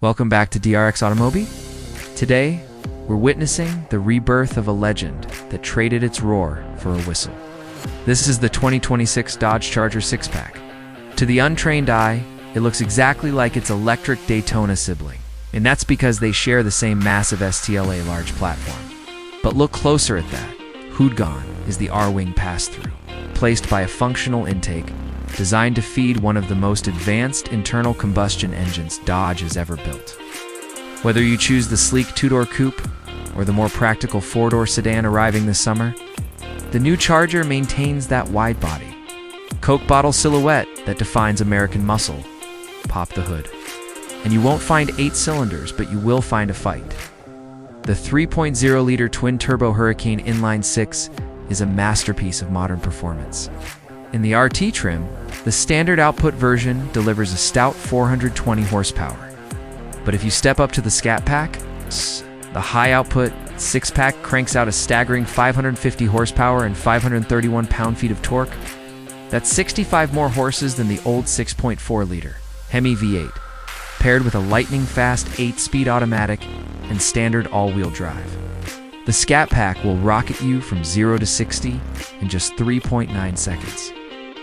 Welcome back to DRXAutomobi. Today, we're witnessing the rebirth of a legend that traded its roar for a whistle. This is the 2026 Dodge Charger Sixpack. To the untrained eye, it looks exactly like its electric Daytona sibling, and that's because they share the same massive STLA large platform. But look closer at that. Hood-gone is the R-wing pass-through, placed by a functional intake designed to feed one of the most advanced internal combustion engines Dodge has ever built. Whether you choose the sleek two-door coupe or the more practical four-door sedan arriving this summer, the new Charger maintains that wide-body, Coke bottle silhouette that defines American muscle. Pop the hood, and you won't find 8 cylinders, but you will find a fight. The 3.0-liter Twin-Turbo Hurricane Inline-Six is a masterpiece of modern performance. In the RT trim, the standard output version delivers a stout 420 horsepower. But if you step up to the Scat Pack, the high-output six-pack cranks out a staggering 550 horsepower and 531 pound-feet of torque. That's 65 more horses than the old 6.4-liter HEMI V8, paired with a lightning-fast 8-speed automatic and standard all-wheel drive. The Scat Pack will rocket you from 0 to 60 in just 3.9 seconds.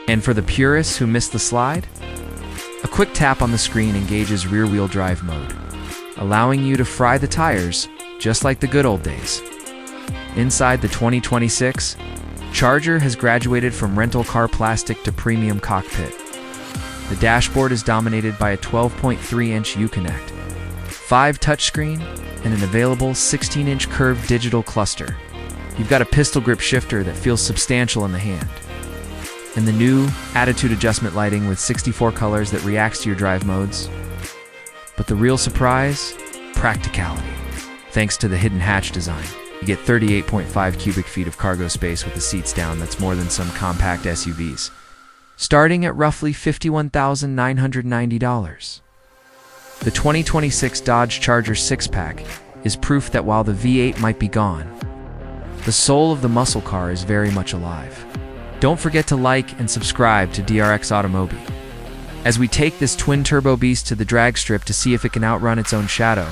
And for the purists who missed the slide, a quick tap on the screen engages rear-wheel drive mode, allowing you to fry the tires just like the good old days. Inside the 2026, Charger has graduated from rental car plastic to premium cockpit. The dashboard is dominated by a 12.3-inch Uconnect, 5 touchscreen, and an available 16-inch curved digital cluster. You've got a pistol grip shifter that feels substantial in the hand, and the new attitude adjustment lighting with 64 colors that reacts to your drive modes. But the real surprise? Practicality. Thanks to the hidden hatch design, you get 38.5 cubic feet of cargo space with the seats down. That's more than some compact SUVs, starting at roughly $51,990. The 2026 Dodge Charger Sixpack is proof that while the V8 might be gone, the soul of the muscle car is very much alive. Don't forget to like and subscribe to DRXAutomobi as we take this twin-turbo beast to the drag strip to see if it can outrun its own shadow.